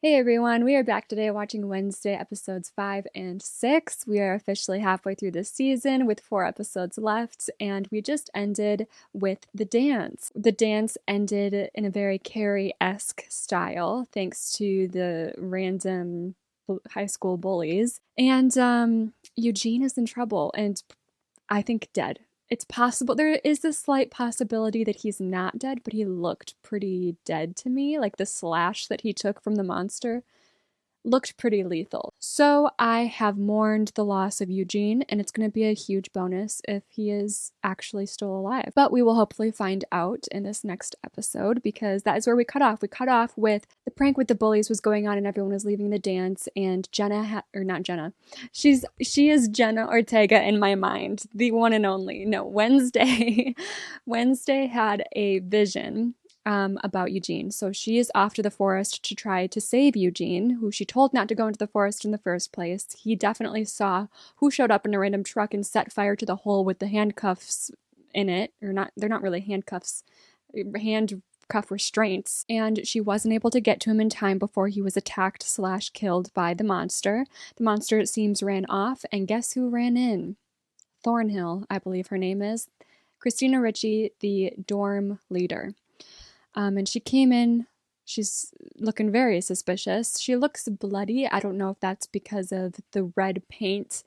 Hey everyone, we are back today watching Wednesday episodes 5 and 6. We are officially halfway through this season with 4 episodes left, and we just ended with the dance. The dance ended in a very Carrie-esque style, thanks to the random high school bullies. And Eugene is in trouble, and I think dead. It's possible, there is a slight possibility that he's not dead, but he looked pretty dead to me. Like the slash that he took from the monster looked pretty lethal. So I have mourned the loss of Eugene, and it's going to be a huge bonus if he is actually still alive. But we will hopefully find out in this next episode, because that is where we cut off. We cut off with the prank with the bullies was going on and everyone was leaving the dance, and she is Jenna Ortega in my mind, the one and only. No, Wednesday. Wednesday had a vision about Eugene. So she is off to the forest to try to save Eugene, who she told not to go into the forest in the first place. He definitely saw who showed up in a random truck and set fire to the hole with the handcuffs in it. Or not, they're not really handcuffs, handcuff restraints. And she wasn't able to get to him in time before he was attacked / killed by the monster. The monster, it seems, ran off, and guess who ran in? Thornhill, I believe her name is. Christina Ricci, the dorm leader. And she came in, she's looking very suspicious. She looks bloody. I don't know if that's because of the red paint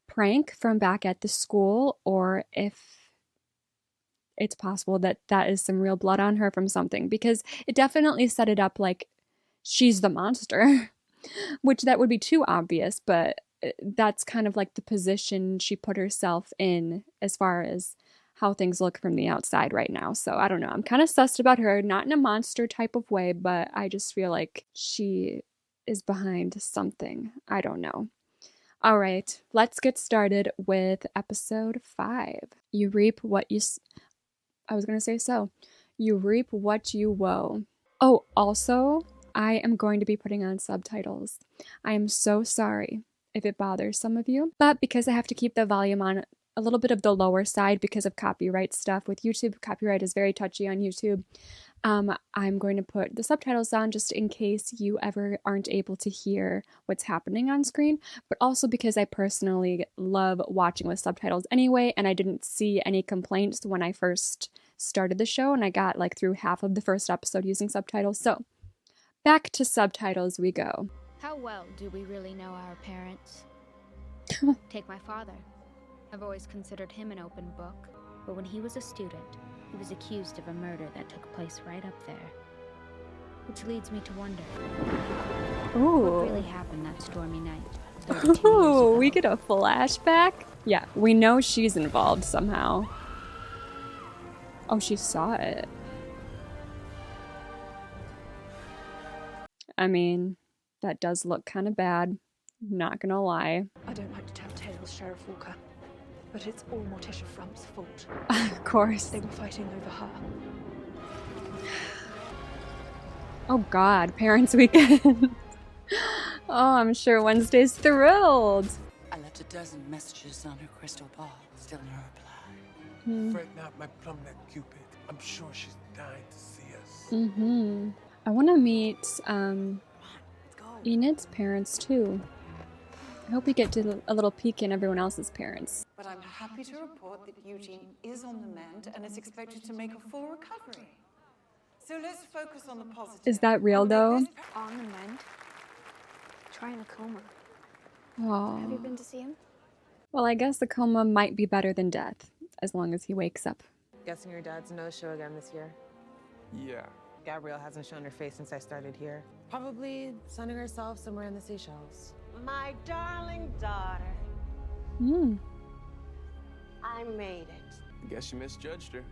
prank from back at the school, or if it's possible that that is some real blood on her from something, because it definitely set it up like she's the monster, which that would be too obvious, but that's kind of like the position she put herself in as far as how things look from the outside right now. So I don't know. I'm kind of sussed about her, not in a monster type of way, but I just feel like she is behind something. I don't know. All right, let's get started with episode 5. You reap what you... You reap what you woe. Oh, also, I am going to be putting on subtitles. I am so sorry if it bothers some of you, but because I have to keep the volume on a little bit of the lower side because of copyright stuff with YouTube. Copyright is very touchy on YouTube. I'm going to put the subtitles on just in case you ever aren't able to hear what's happening on screen, but also because I personally love watching with subtitles anyway, and I didn't see any complaints when I first started the show, and I got like through half of the first episode using subtitles. So back to subtitles we go. How well do we really know our parents? Take my father. I've always considered him an open book, but when he was a student, he was accused of a murder that took place right up there. Which leads me to wonder, what really happened that stormy night 32 years ago? We get a flashback? Yeah, we know she's involved somehow. Oh, she saw it. I mean, that does look kind of bad, not gonna lie. I don't like to tell tales, Sheriff Walker, but it's all Morticia Frump's fault. Of course. They were fighting over her. Oh God, Parents' Weekend. Oh, I'm sure Wednesday's thrilled. I left a dozen messages on her crystal ball, still no reply. Fret not, my plumnet Cupid. I'm sure she's dying to see us. I want to meet Let's go. Enid's parents too. I hope we get to a little peek in everyone else's parents. But I'm happy to report that Eugene is on the mend and is expected to make a full recovery. So let's focus on the positive. Is that real though? On the mend? Trying a coma. Oh. Have you been to see him? Well, I guess the coma might be better than death, as long as he wakes up. Guessing your dad's no-show again this year. Yeah. Gabrielle hasn't shown her face since I started here. Probably sunning herself somewhere in the Seychelles. My darling daughter, I made it. Guess you misjudged her.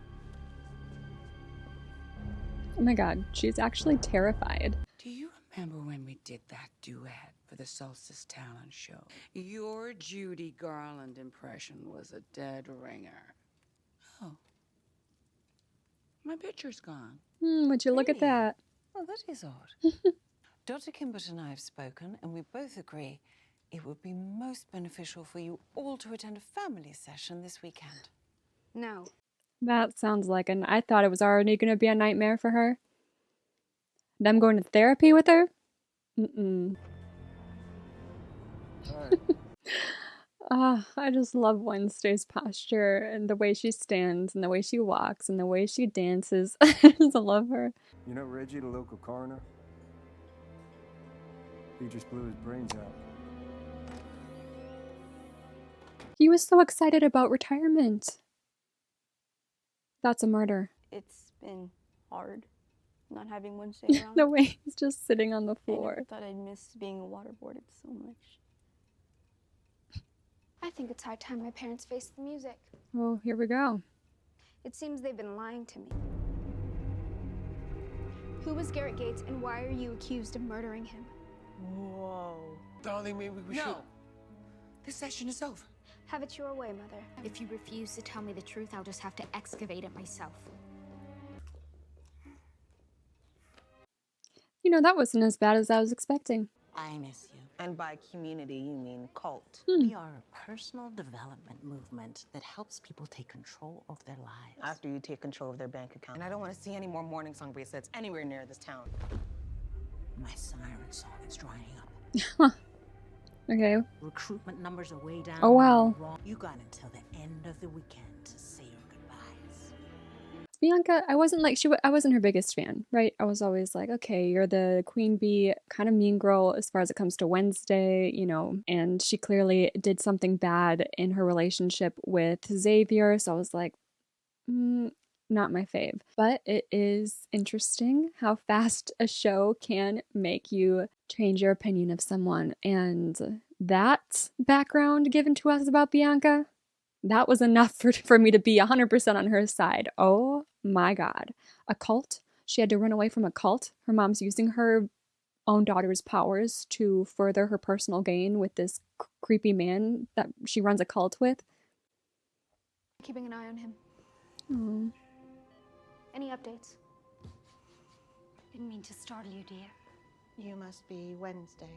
Oh my God, she's actually terrified. Do you remember when we did that duet for the Solstice Talent Show? Your Judy Garland impression was a dead ringer. Oh. My picture's gone. Would you look at that? Oh, that is odd. Dr. Kimbert and I have spoken, and we both agree it would be most beneficial for you all to attend a family session this weekend. No. That sounds like I thought it was already going to be a nightmare for her. Them going to therapy with her? Mm-mm. Alright. I just love Wednesday's posture and the way she stands and the way she walks and the way she dances. I just love her. You know Reggie, the local coroner? He just blew his brains out. He was so excited about retirement. That's a murder. It's been hard not having Wednesday around. The way he's just sitting on the I never floor. thought I'd miss being waterboarded so much. I think it's high time my parents faced the music. Oh, here we go. It seems they've been lying to me. Who was Garrett Gates and why are you accused of murdering him? Whoa. Darling, maybe we should... No. This session is over. Have it your way, Mother. If you refuse to tell me the truth, I'll just have to excavate it myself. You know, that wasn't as bad as I was expecting. I miss you. And by community, you mean cult. We are a personal development movement that helps people take control of their lives. After you take control of their bank account. And I don't want to see any more morning song bracelets anywhere near this town. My siren song is drying up. Okay. Recruitment numbers are way down. Oh, well. You got until the end of the weekend to say your goodbyes. Bianca, I wasn't her biggest fan, right? I was always like, okay, you're the queen bee, kind of mean girl as far as it comes to Wednesday, you know, and she clearly did something bad in her relationship with Xavier, so I was like, not my fave. But it is interesting how fast a show can make you change your opinion of someone, and that background given to us about Bianca, that was enough for me to be 100% on her side. Oh my God. A cult? She had to run away from a cult? Her mom's using her own daughter's powers to further her personal gain with this creepy man that she runs a cult with? Keeping an eye on him. Oh. Any updates? Didn't mean to startle you, dear. You must be Wednesday.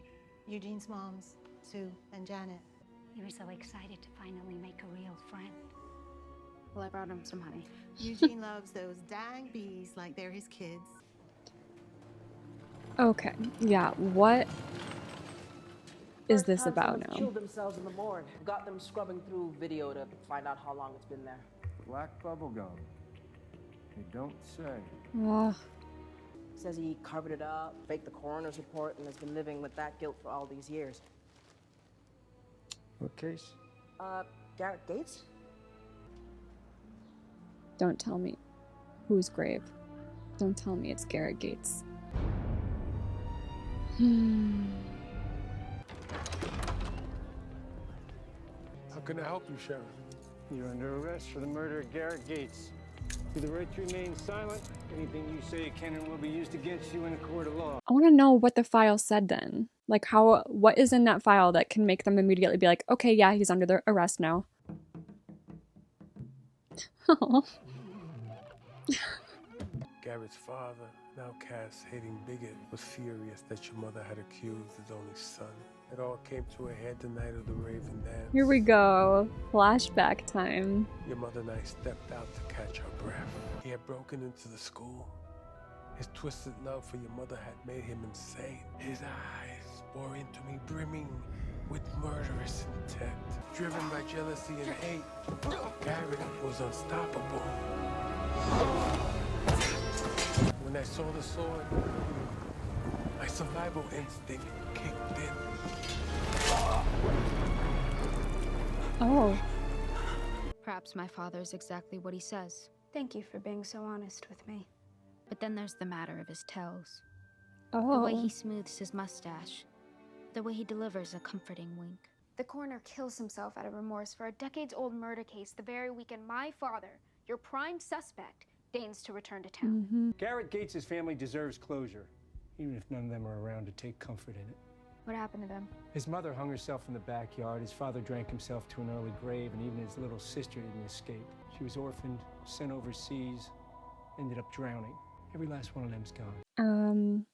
Eugene's moms, Sue and Janet. You were so excited to finally make a real friend. Well, I brought him some honey. Eugene loves those dang bees like they're his kids. Okay, yeah, what is this about now? Killed themselves in the morgue. Got them scrubbing through video to find out how long it's been there. Black bubblegum. They don't say. Ugh. Says he covered it up, faked the coroner's report, and has been living with that guilt for all these years. What case? Garrett Gates? Don't tell me. Whose grave? Don't tell me it's Garrett Gates. How can I help you, Sheriff? You're under arrest for the murder of Garrett Gates. Do the right to remain silent. Anything you say can and will be used against you in a court of law. I want to know what the file said then. Like what is in that file that can make them immediately be like, okay, yeah, he's under the arrest now. Garrett's father, an outcast, hating bigot, was furious that your mother had accused his only son. It all came to a head the night of the Raven Dance. Here we go. Flashback time. Your mother and I stepped out to catch her breath. He had broken into the school. His twisted love for your mother had made him insane. His eyes bore into me, brimming with murderous intent. Driven by jealousy and hate, Garrett was unstoppable. When I saw the sword, my survival instinct kicked in. Oh. Perhaps my father's exactly what he says. Thank you for being so honest with me. But then there's the matter of his tells. Oh. The way he smooths his mustache. The way he delivers a comforting wink. The coroner kills himself out of remorse for a decades-old murder case the very weekend my father, your prime suspect, deigns to return to town. Garrett Gates' family deserves closure, even if none of them are around to take comfort in it. What happened to them? His mother hung herself in the backyard, his father drank himself to an early grave, and even his little sister didn't escape. She was orphaned, sent overseas, ended up drowning. Every last one of them's gone.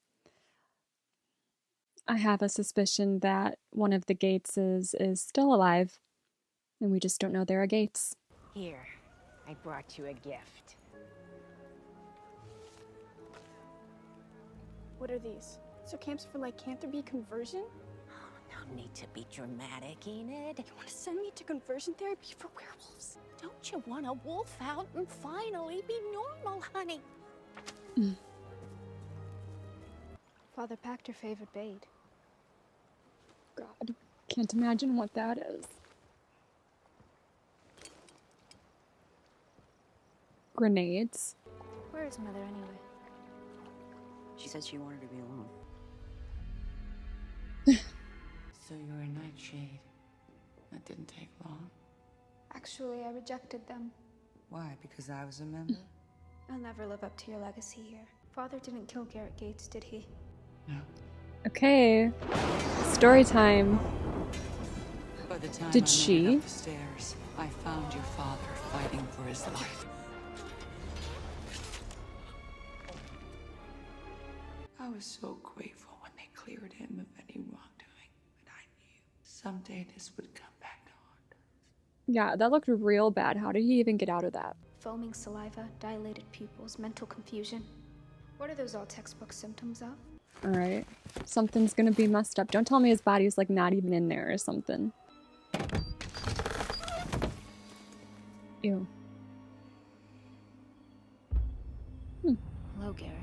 I have a suspicion that one of the Gateses is still alive, and we just don't know there are Gates. Here, I brought you a gift. What are these? foster camps for lycanthropy conversion? No need to be dramatic, Enid. You want to send me to conversion therapy for werewolves? Don't you want a wolf out and finally be normal, honey? Father packed her favorite bait. God, can't imagine what that is. Grenades. Where is Mother anyway? She said she wanted to be alone. So you're a nightshade. That didn't take long. Actually, I rejected them. Why? Because I was a member? I'll never live up to your legacy here. Father didn't kill Garrett Gates, did he? No. Okay. Story time. By the time Did I she? made it up the stairs, I found your father fighting for his life. I was so grateful when they cleared him of any wrongdoing, but I knew someday this would come back to haunt us. Yeah, that looked real bad. How did he even get out of that? Foaming saliva, dilated pupils, mental confusion. What are those all textbook symptoms of? Alright. Something's gonna be messed up. Don't tell me his body's like not even in there or something. Ew. Hello, Garrett.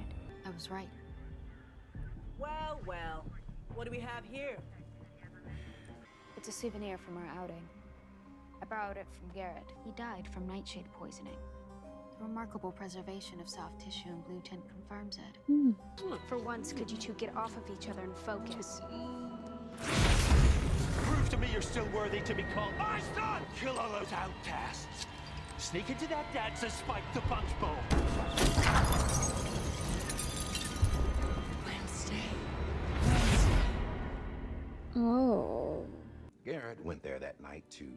I was right. Well, well. What do we have here? It's a souvenir from our outing. I borrowed it from Garrett. He died from nightshade poisoning. The remarkable preservation of soft tissue and blue tint confirms it. For once, could you two get off of each other and focus? Prove to me you're still worthy to be called my son! Kill all those outcasts! Sneak into that dance and spike the punch bowl! Oh. Garrett went there that night to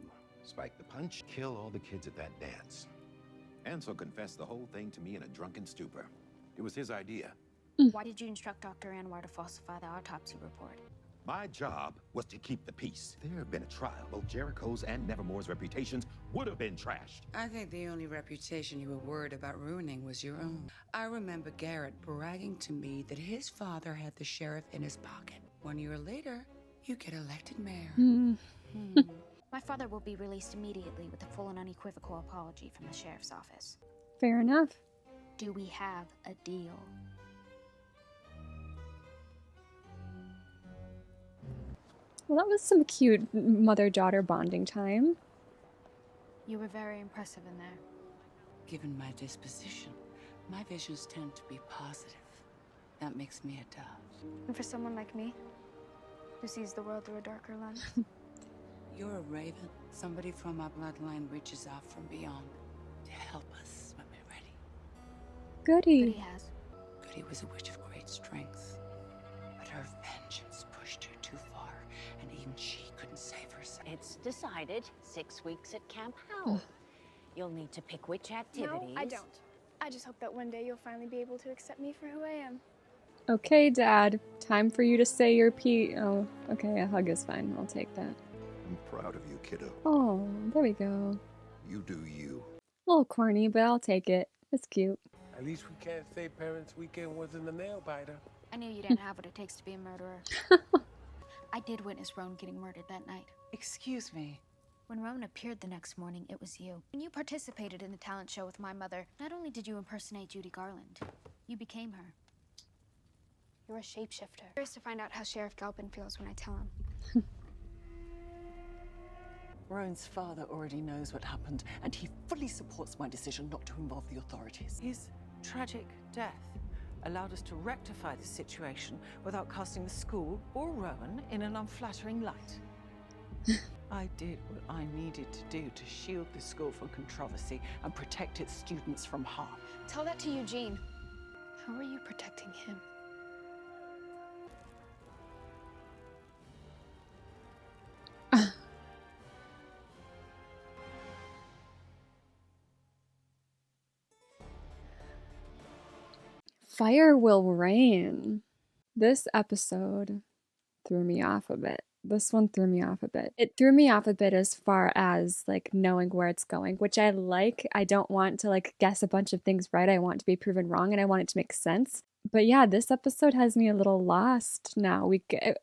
spike the punch, kill all the kids at that dance. Ansel confessed the whole thing to me in a drunken stupor. It was his idea. Why did you instruct Dr. Anwar to falsify the autopsy report? My job was to keep the peace. If there had been a trial, both Jericho's and Nevermore's reputations would have been trashed. I think the only reputation you were worried about ruining was your own. I remember Garrett bragging to me that his father had the sheriff in his pocket. 1 year later, you get elected mayor. My father will be released immediately with a full and unequivocal apology from the sheriff's office. Fair enough. Do we have a deal? Well, that was some cute mother-daughter bonding time. You were very impressive in there. Given my disposition, my visions tend to be positive. That makes me a dove. And for someone like me, who sees the world through a darker lens. You're a raven. Somebody from our bloodline reaches out from beyond to help us when we're ready. Goody. Goody has. Goody was a witch of great strength, but her vengeance pushed her too far, and even she couldn't save herself. It's decided. 6 weeks at Camp Howell. You'll need to pick which activities. No, I don't. I just hope that one day you'll finally be able to accept me for who I am. Okay, Dad. Time for you to say your P. Oh, okay, a hug is fine. I'll take that. I'm proud of you, kiddo. Oh, there we go. You do you. A little corny, but I'll take it. It's cute. At least we can't say Parents' Weekend wasn't a nail biter. I knew you didn't have what it takes to be a murderer. I did witness Roan getting murdered that night. Excuse me. When Roan appeared the next morning, it was you. When you participated in the talent show with my mother, not only did you impersonate Judy Garland, you became her. You're a shapeshifter. Curious to find out how Sheriff Galpin feels when I tell him. Roan's father already knows what happened, and he fully supports my decision not to involve the authorities. His tragic death allowed us to rectify the situation without casting the school or Rowan in an unflattering light. I did what I needed to do to shield the school from controversy and protect its students from harm. Tell that to Eugene. How are you protecting him? Fire will rain. This episode threw me off a bit. This one threw me off a bit. It threw me off a bit as far as like knowing where it's going, which I like. I don't want to like guess a bunch of things right. I want to be proven wrong and I want it to make sense. But yeah, this episode has me a little lost now.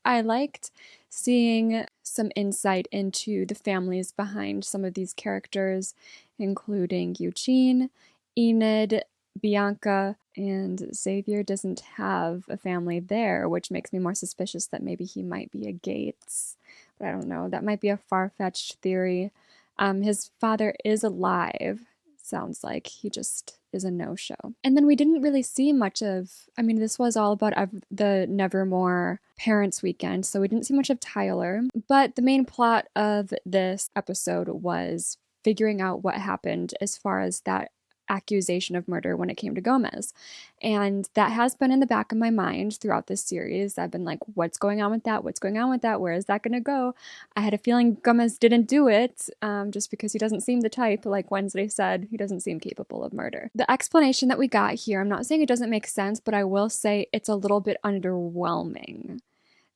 I liked seeing some insight into the families behind some of these characters, including Eugene, Enid, Bianca, and Xavier doesn't have a family there, which makes me more suspicious that maybe he might be a Gates. But I don't know. That might be a far-fetched theory. His father is alive, sounds like. He just is a no-show. And then we didn't really see much of, I mean, this was all about the Nevermore Parents Weekend, so we didn't see much of Tyler. But the main plot of this episode was figuring out what happened as far as that accusation of murder when it came to Gomez. And that has been in the back of my mind throughout this series. I've been like, what's going on with that? What's going on with that? Where is that going to go? I had a feeling Gomez didn't do it, just because he doesn't seem the type, like Wednesday said, he doesn't seem capable of murder. The explanation that we got here, I'm not saying it doesn't make sense, but I will say it's a little bit underwhelming.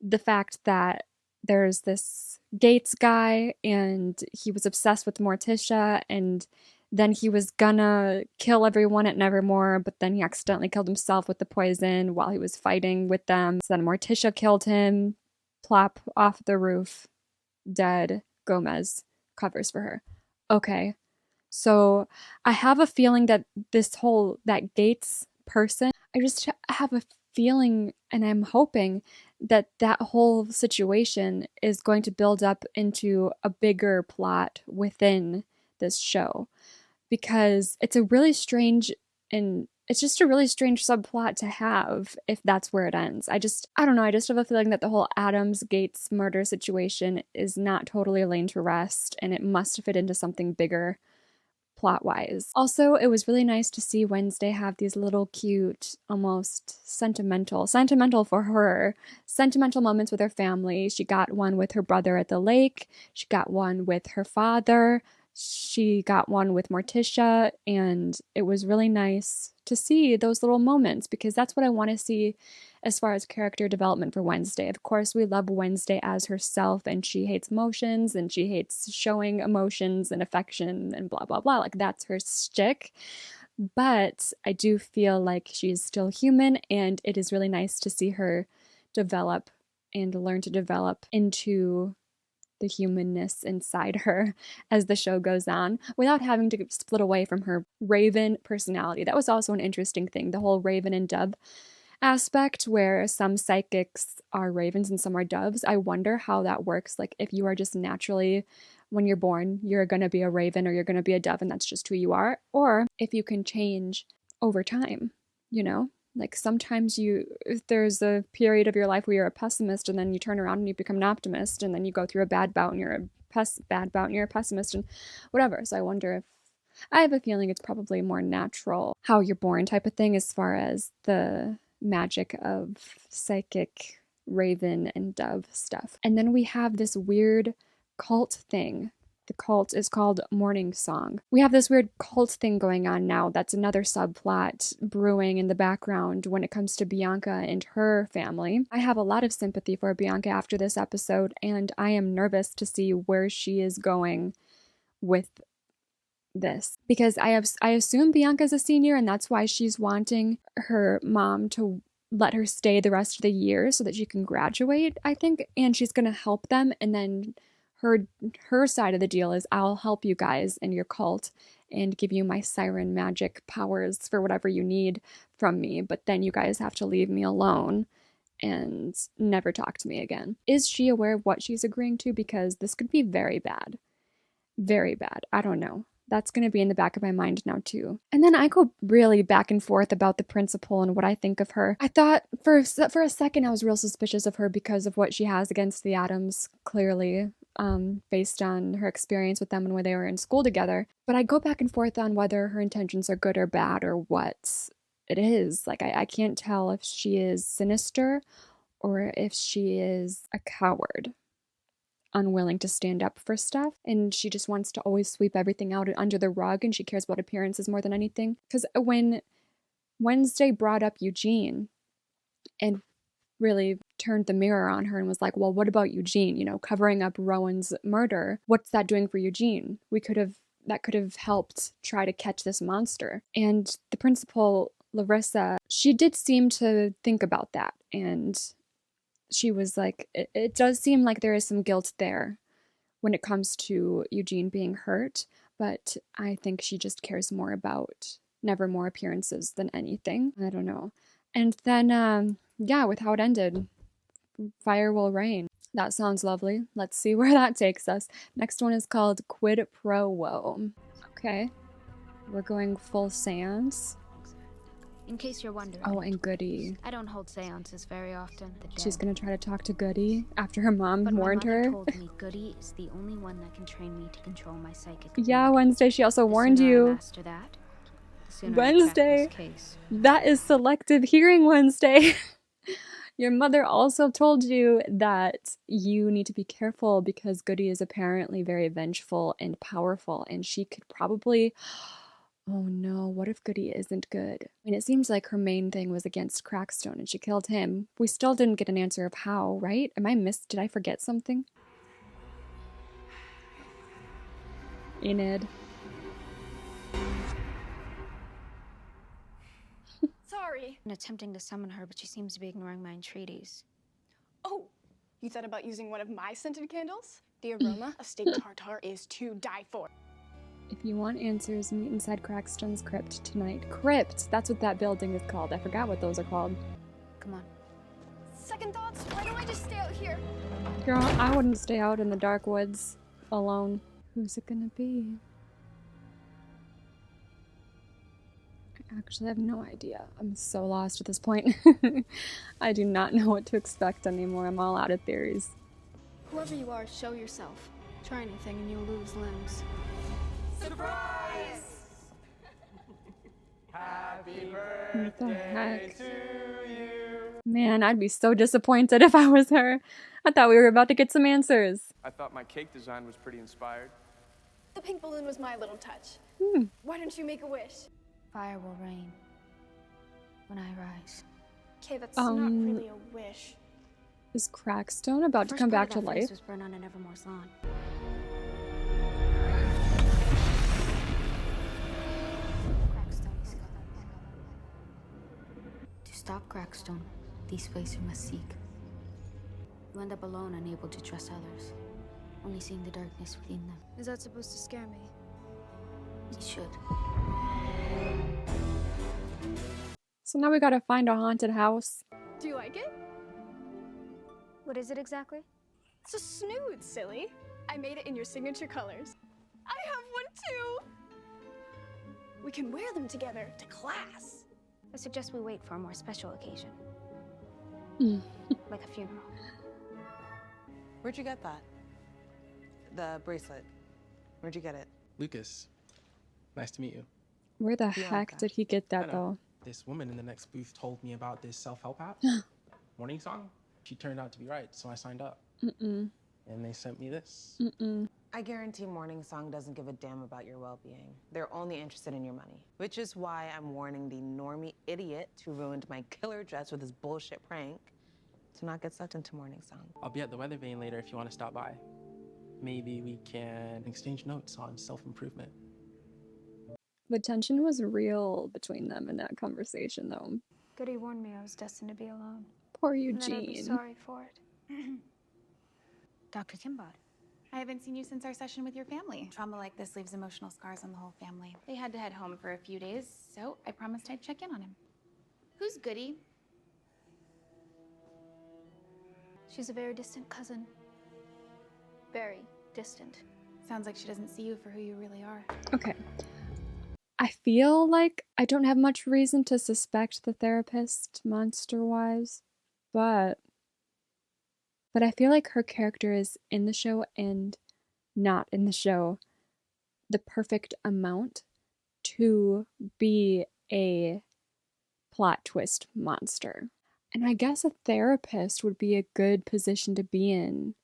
The fact that there's this Gates guy and he was obsessed with Morticia, and then he was gonna kill everyone at Nevermore, but then he accidentally killed himself with the poison while he was fighting with them. So then Morticia killed him, plop off the roof, dead. Gomez covers for her. Okay. So I have a feeling that that Gates person, I just have a feeling and I'm hoping that that whole situation is going to build up into a bigger plot within this show, because it's just a really strange subplot to have if that's where it ends. I don't know, I just have a feeling that the whole Adams Gates murder situation is not totally laid to rest, and it must fit into something bigger plot-wise. Also, it was really nice to see Wednesday have these little cute, almost sentimental for her, sentimental moments with her family. She got one with her brother at the lake. She got one with her father. She got one with Morticia, and it was really nice to see those little moments, because that's what I want to see as far as character development for Wednesday. Of course, we love Wednesday as herself, and she hates emotions, and she hates showing emotions and affection and blah, blah, blah. Like, that's her shtick. But I do feel like she's still human, and it is really nice to see her develop and learn to develop into the humanness inside her as the show goes on, without having to split away from her Raven personality. That was also an interesting thing, the whole Raven and Dove aspect, where some psychics are ravens and some are doves. I wonder how that works. Like, if you are just naturally, when you're born, you're going to be a raven or you're going to be a dove and that's just who you are, or if you can change over time, you know? Like, sometimes there's a period of your life where you're a pessimist, and then you turn around and you become an optimist, and then you go through a bad bout and you're a pessimist, and whatever. So I have a feeling it's probably more natural how you're born type of thing, as far as the magic of psychic raven and dove stuff. And then we have this weird cult thing. The cult is called Morning Song. We have this weird cult thing going on now. That's another subplot brewing in the background when it comes to Bianca and her family. I have a lot of sympathy for Bianca after this episode, and I am nervous to see where she is going with this, because I assume Bianca's a senior, and that's why she's wanting her mom to let her stay the rest of the year so that she can graduate, I think, and she's going to help them. And then her side of the deal is, I'll help you guys in your cult and give you my siren magic powers for whatever you need from me, but then you guys have to leave me alone and never talk to me again. Is she aware of what she's agreeing to? Because this could be very bad. Very bad. I don't know. That's going to be in the back of my mind now too. And then I go really back and forth about the principal and what I think of her. I thought for a second I was real suspicious of her because of what she has against the Adams, clearly, based on her experience with them and when they were in school together. But I go back and forth on whether her intentions are good or bad, or what it is. Like, I can't tell if she is sinister or if she is a coward, unwilling to stand up for stuff, and she just wants to always sweep everything out under the rug, and she cares about appearances more than anything. Because when Wednesday brought up Eugene and really turned the mirror on her and was like, well, what about Eugene? You know, covering up Rowan's murder, what's that doing for Eugene? That could have helped try to catch this monster. And the principal Larissa, she did seem to think about that, and she was like, it does seem like there is some guilt there when it comes to Eugene being hurt, but I think she just cares more about Nevermore appearances than anything. I don't know. And then, yeah, with how it ended, Fire Will Rain. That sounds lovely. Let's see where that takes us. Next one is called Quid Pro Quo. Okay. We're going full seance. In case you're wondering. Oh, and Goody. I don't hold seances very often. She's gonna try to talk to Goody after her mom warned her. My mother told me Goody is the only one that can train me to control my psychic. Yeah, Wednesday, she also warned you. Wednesday. That is selective hearing, Wednesday. Your mother also told you that you need to be careful because Goody is apparently very vengeful and powerful, and she could probably... Oh no, what if Goody isn't good? I mean, it seems like her main thing was against Crackstone and she killed him. We still didn't get an answer of how, right? Did I forget something? Enid. Sorry. I'm attempting to summon her, but she seems to be ignoring my entreaties. Oh, you thought about using one of my scented candles? The aroma of steak tartare is to die for. If you want answers, meet inside Crackstone's crypt tonight. Crypt! That's what that building is called. I forgot what those are called. Come on. Second thoughts? Why don't I just stay out here? Girl, I wouldn't stay out in the dark woods alone. Who's it gonna be? I actually have no idea. I'm so lost at this point. I do not know what to expect anymore. I'm all out of theories. Whoever you are, show yourself. Try anything and you'll lose limbs. Surprise! Happy What the heck? birthday to you. Man, I'd be so disappointed if I was her. I thought we were about to get some answers. I thought my cake design was pretty inspired. The pink balloon was my little touch. Why don't you make a wish? Fire will rain when I rise. Okay, that's not really a wish. Is Crackstone about to come back to life? Was burned on a Nevermore's lawn. To stop Crackstone, these ways you must seek. You end up alone, unable to trust others, only seeing the darkness within them. Is that supposed to scare me? It should. So now we gotta find a haunted house. Do you like it? What is it exactly? It's a snood, silly. I made it in your signature colors. I have one too! We can wear them together to class. I suggest we wait for a more special occasion. Like a funeral. Where'd you get that? The bracelet. Where'd you get it? Lucas, nice to meet you. Where the heck did he get that though? This woman in the next booth told me about this self-help app, Morning Song. She turned out to be right, so I signed up. And they sent me this. I guarantee Morning Song doesn't give a damn about your well-being. They're only interested in your money. Which is why I'm warning the normie idiot who ruined my killer dress with his bullshit prank to not get sucked into Morning Song. I'll be at the Weather Vane later if you want to stop by. Maybe we can exchange notes on self-improvement. The tension was real between them in that conversation, though. Goody warned me I was destined to be alone. Poor And that I'd be Eugene. sorry for it. Dr. Timbad. I haven't seen you since our session with your family. Trauma like this leaves emotional scars on the whole family. They had to head home for a few days, so I promised I'd check in on him. Who's Goody? She's a very distant cousin. Very distant. Sounds like she doesn't see you for who you really are. Okay. I feel like I don't have much reason to suspect the therapist monster-wise, but I feel like her character is in the show and not in the show the perfect amount to be a plot twist monster. And I guess a therapist would be a good position to be in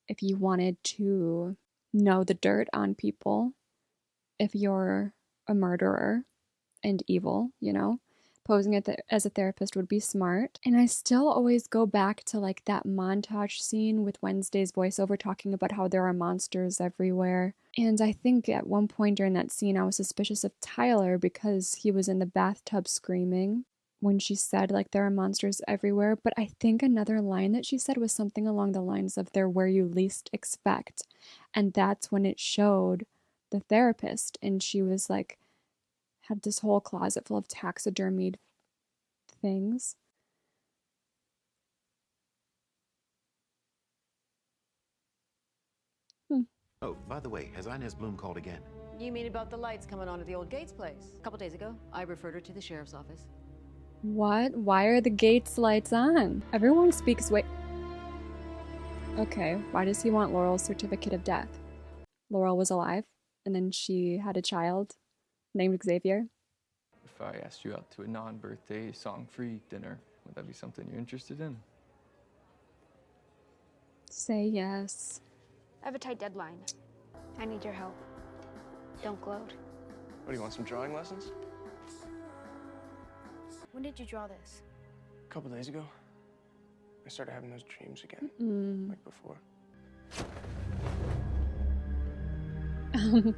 if you wanted to know the dirt on people, if you're a murderer and evil, you know, posing as a therapist would be smart. And I still always go back to like that montage scene with Wednesday's voiceover talking about how there are monsters everywhere. And I think at one point during that scene, I was suspicious of Tyler because he was in the bathtub screaming when she said like there are monsters everywhere. But I think another line that she said was something along the lines of they're where you least expect. And that's when it showed the therapist, and she was like, had this whole closet full of taxidermied things. Oh, by the way, has Inez Bloom called again? You mean about the lights coming on at the old Gates place? A couple days ago, I referred her to the sheriff's office. What? Why are the Gates lights on? Everyone speaks Okay, why does he want Laurel's certificate of death? Laurel was alive, and then she had a child named Xavier. If I asked you out to a non-birthday song-free dinner, would that be something you're interested in? Say yes. I have a tight deadline. I need your help. Don't gloat. What, do you want some drawing lessons? When did you draw this? A couple days ago. I started having those dreams again, like before. Can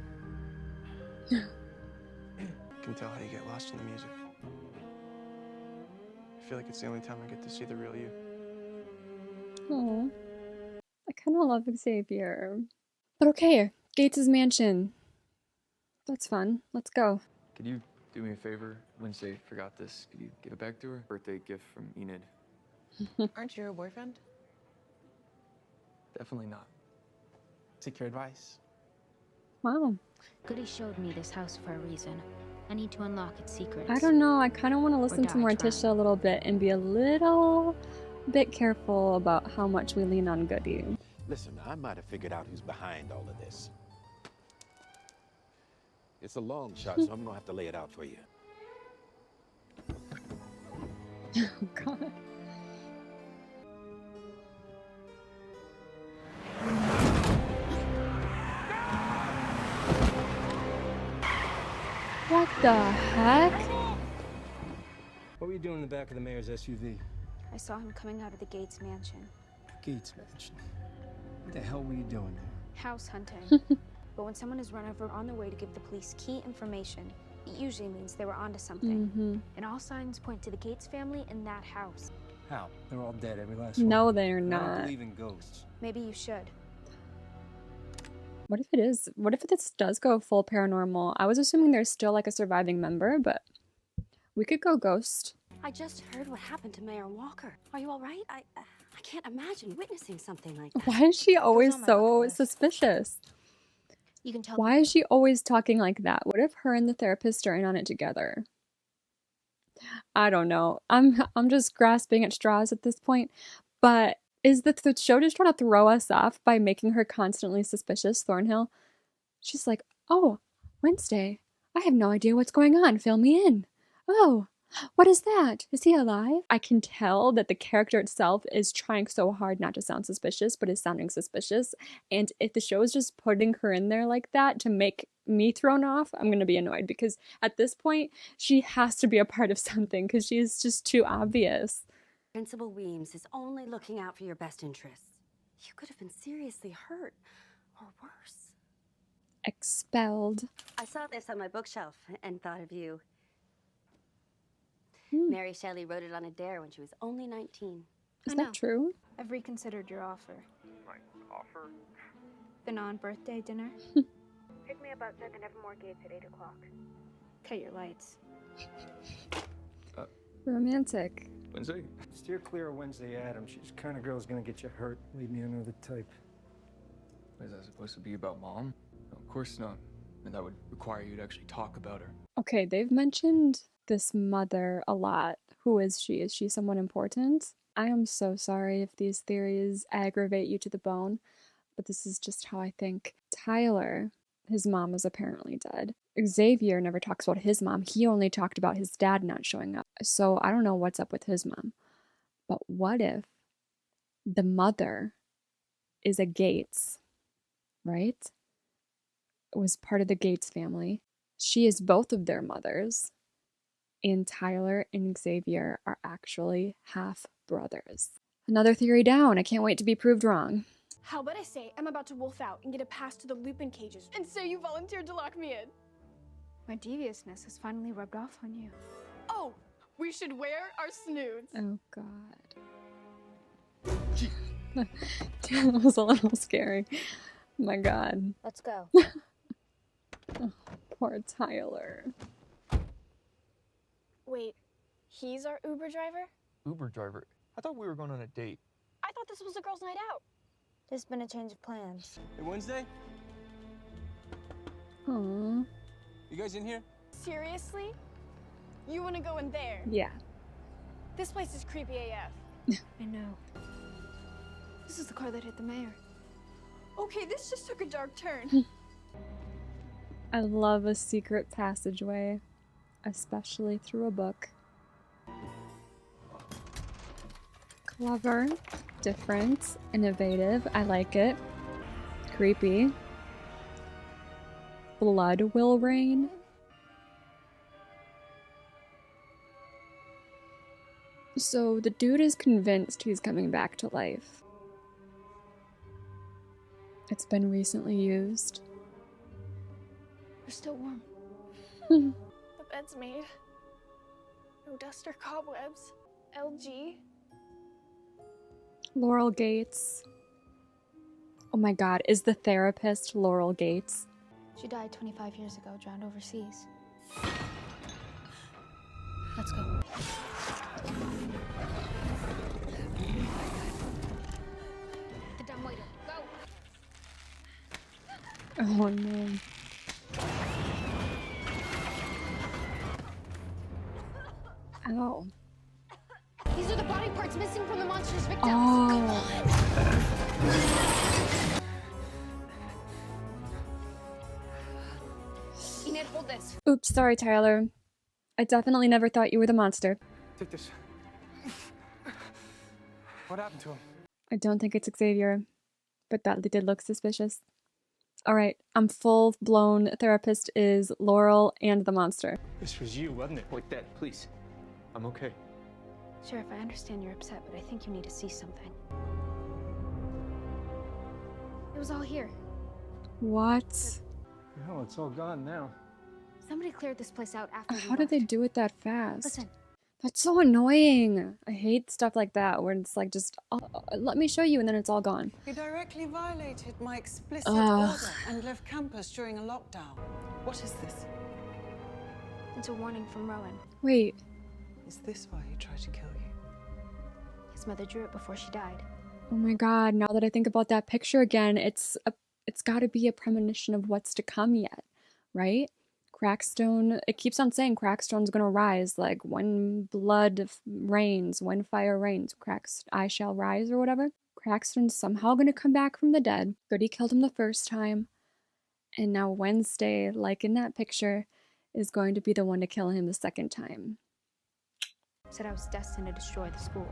tell how you get lost in the music. I feel like it's the only time I get to see the real you. Oh, I kind of love Xavier. But okay, Gates' mansion. That's fun. Let's go. Could you do me a favor? Wednesday forgot this. Could you give it back to her? Birthday gift from Enid. Aren't you her boyfriend? Definitely not. Take your advice. Wow. Goody showed me this house for a reason. I need to unlock its secrets. I don't know. I kind of want to listen to Morticia a little bit and be a little bit careful about how much we lean on Goody. Listen, I might have figured out who's behind all of this. It's a long shot, so I'm gonna have to lay it out for you. Oh, God. What the heck? What were you doing in the back of the mayor's SUV? I saw him coming out of the Gates mansion. Gates mansion. What the hell were you doing there? House hunting. But when someone is run over on their way to give the police key information, it usually means they were onto something. And all signs point to the Gates family in that house. How? They're all dead, every last one. No, they're I not. don't believe in ghosts. Maybe you should. What if it is? What if this does go full paranormal? I was assuming there's still like a surviving member, but we could go ghost. I just heard what happened to Mayor Walker. Are you all right? I can't imagine witnessing something like that. Why is she always so suspicious? You can tell. Why is she always talking like that? What if her and the therapist are in on it together? I don't know. I'm just grasping at straws at this point. But is the show just trying to throw us off by making her constantly suspicious, Thornhill? She's like, oh, Wednesday. I have no idea what's going on. Fill me in. Oh, what is that? Is he alive? I can tell that the character itself is trying so hard not to sound suspicious, but is sounding suspicious. And if the show is just putting her in there like that to make me thrown off, I'm going to be annoyed because at this point, she has to be a part of something because she's just too obvious. Principal Weems is only looking out for your best interests. You could have been seriously hurt, or worse. Expelled. I saw this on my bookshelf and thought of you. Mary Shelley wrote it on a dare when she was only 19. Is that true? I've reconsidered your offer. My offer? The non-birthday dinner? Pick me up outside the Nevermore gates at 8 o'clock. Cut your lights. Romantic. Wednesday? Steer clear of Wednesday Adams. She's the kind of girl's gonna get you hurt. Leave me another type. Is that supposed to be about Mom? No, of course not. And that would require you to actually talk about her. Okay, they've mentioned this mother a lot. Who is she? Is she someone important? I am so sorry if these theories aggravate you to the bone, but this is just how I think. Tyler, his mom is apparently dead. Xavier never talks about his mom. He only talked about his dad not showing up. So I don't know what's up with his mom. But what if the mother is a Gates, right? Was part of the Gates family. She is both of their mothers. and Tyler and Xavier are actually half brothers. Another theory down. I can't wait to be proved wrong. How about I say I'm about to wolf out and get a pass to the Lupin cages, and so you volunteered to lock me in? My deviousness has finally rubbed off on you. Oh, we should wear our snoods. Oh, God. That was a little scary. My God. Let's go. Oh, poor Tyler. Wait, he's our Uber driver? Uber driver? I thought we were going on a date. I thought this was a girls' night out. There's been a change of plans. Hey, Wednesday? Aww. You guys in here? Seriously? You want to go in there? Yeah. This place is creepy AF. I know. This is the car that hit the mayor. Okay, this just took a dark turn. I love a secret passageway, especially through a book. Clever, different, innovative. I like it. Creepy. Blood will rain. So the dude is convinced he's coming back to life. It's been recently used. We're still warm. The The bed's made. No dust or cobwebs. LG. Laurel Gates. Oh my God, is the therapist Laurel Gates? She died 25 years ago, drowned overseas. Let's go. The dumbwaiter, go! Oh no. Ow. These are the body parts missing from the monster's victims. Oh. Enid, hold this. Oops, sorry, Tyler. I definitely never thought you were the monster. Take this. What happened to him? I don't think it's Xavier, but that did look suspicious. Alright, I'm full-blown therapist is Laurel and the monster. This was you, wasn't it? Wait, Dad, please. I'm okay. Sheriff, I understand you're upset, but I think you need to see something. It was all here. What? Hell, it's all gone now. Somebody cleared this place out after we How did they left. do it that fast? Listen. That's so annoying. I hate stuff like that where it's like just, let me show you and then it's all gone. You directly violated my explicit Ugh. order and left campus during a lockdown. What is this? It's a warning from Rowan. Wait. Is this why he tried to kill you? His mother drew it before she died. Oh my God, now that I think about that picture again, it's got to be a premonition of what's to come yet, right? Crackstone, it keeps on saying Crackstone's gonna rise, like when blood rains, when fire rains, I shall rise or whatever. Crackstone's somehow gonna come back from the dead. Goody killed him the first time, and now Wednesday, like in that picture, is going to be the one to kill him the second time. Said I was destined to destroy the school.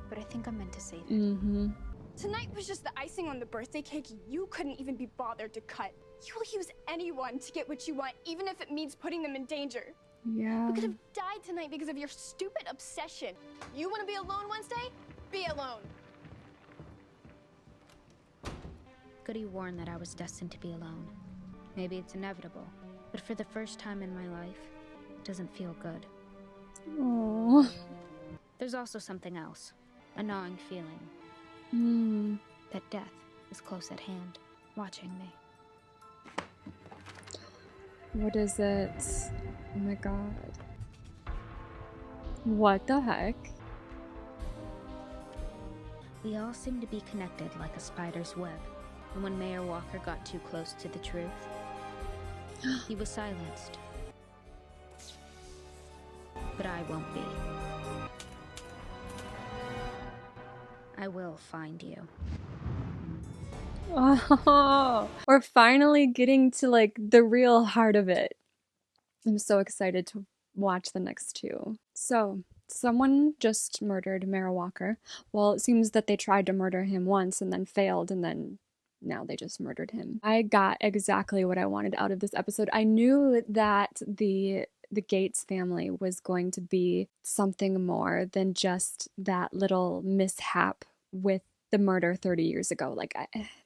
But I think I'm meant to save it. Mm-hmm. Tonight was just the icing on the birthday cake you couldn't even be bothered to cut. You'll use anyone to get what you want, even if it means putting them in danger. Yeah. You could have died tonight because of your stupid obsession. You want to be alone Wednesday? Be alone. Goody warned that I was destined to be alone. Maybe it's inevitable, but for the first time in my life, it doesn't feel good. Aww. There's also something else, a gnawing feeling. That death is close at hand, watching me. What is it? Oh my God. What the heck? We all seem to be connected like a spider's web. And when Mayor Walker got too close to the truth, he was silenced. But I won't be. I will find you. Oh, we're finally getting to like the real heart of it. I'm so excited to watch the next two. So, someone just murdered Mayor Walker. Well, it seems that they tried to murder him once and then failed, and then now they just murdered him. I got exactly what I wanted out of this episode. I knew that the the Gates family was going to be something more than just that little mishap with the murder 30 years ago. Like,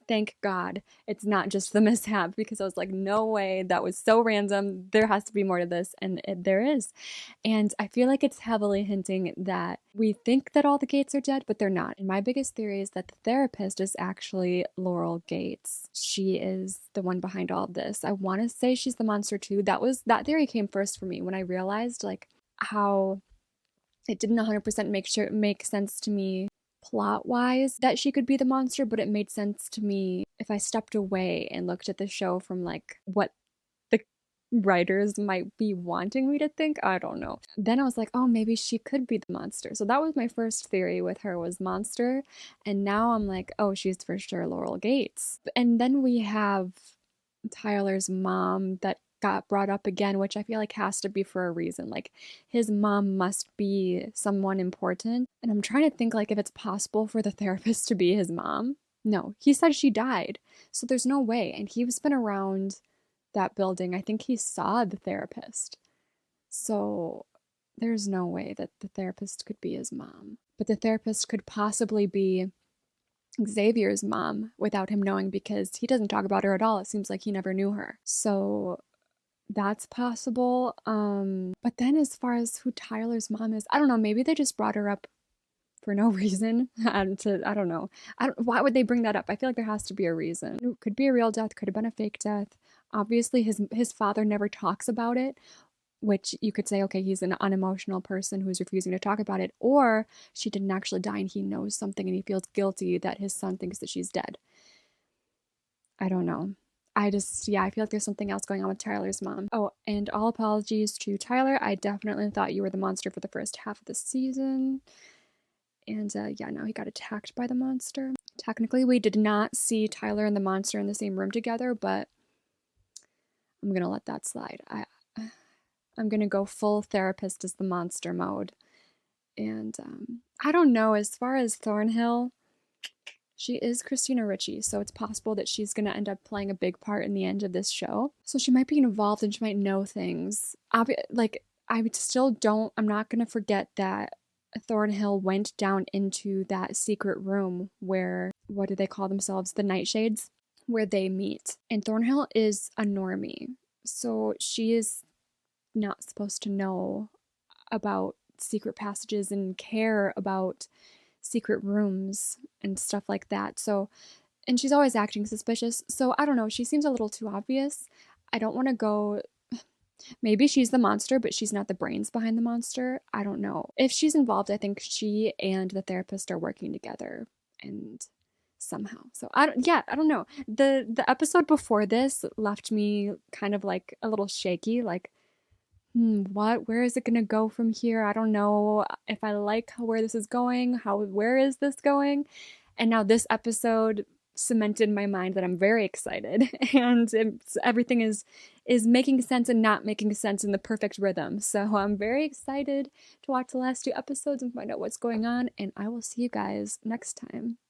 thank God it's not just the mishap, because I was like, no way, that was so random. There has to be more to this, and there is. And I feel like it's heavily hinting that we think that all the Gates are dead, but they're not. And my biggest theory is that the therapist is actually Laurel Gates. She is the one behind all of this. I want to say she's the monster too. That theory came first for me when I realized like how it didn't 100% make sense to me plot-wise that she could be the monster, but it made sense to me if I stepped away and looked at the show from like what the writers might be wanting me to think. I don't know. Then I was like, oh, maybe she could be the monster. So that was my first theory with her, was monster. And now I'm like, oh, she's for sure Laurel Gates. And then we have Tyler's mom that got brought up again, which I feel like has to be for a reason. Like, his mom must be someone important. And I'm trying to think like if it's possible for the therapist to be his mom. No, he said she died. So there's no way. And he's been around that building. I think he saw the therapist. So there's no way that the therapist could be his mom. But the therapist could possibly be Xavier's mom without him knowing, because he doesn't talk about her at all. It seems like he never knew her. So that's possible. But then as far as who Tyler's mom is, I don't know, maybe they just brought her up for no reason. I don't know. Why would they bring that up? I feel like there has to be a reason. It could be a real death, could have been a fake death. Obviously his father never talks about it, which you could say, okay, he's an unemotional person who's refusing to talk about it, or she didn't actually die and he knows something and he feels guilty that his son thinks that she's dead. I don't know. I feel like there's something else going on with Tyler's mom. Oh, and all apologies to Tyler. I definitely thought you were the monster for the first half of the season. And yeah, now he got attacked by the monster. Technically, we did not see Tyler and the monster in the same room together, but I'm going to let that slide. I'm going to go full therapist as the monster mode. And I don't know, as far as Thornhill, she is Christina Ricci, so it's possible that she's going to end up playing a big part in the end of this show. So she might be involved and she might know things. I'm not going to forget that Thornhill went down into that secret room where, what do they call themselves? The Nightshades, where they meet. And Thornhill is a normie, so she is not supposed to know about secret passages and care about secret rooms and stuff like that. So, and she's always acting suspicious. So I don't know, she seems a little too obvious. I don't want to go, maybe she's the monster, but she's not the brains behind the monster. I don't know. If she's involved, I think she and the therapist are working together and somehow. So I don't know. The episode before this left me kind of like a little shaky, like, where is it gonna go from here? I don't know if I like where this is going. Where is this going? And now this episode cemented in my mind that I'm very excited, and everything is making sense and not making sense in the perfect rhythm. So I'm very excited to watch the last 2 episodes and find out what's going on, and I will see you guys next time.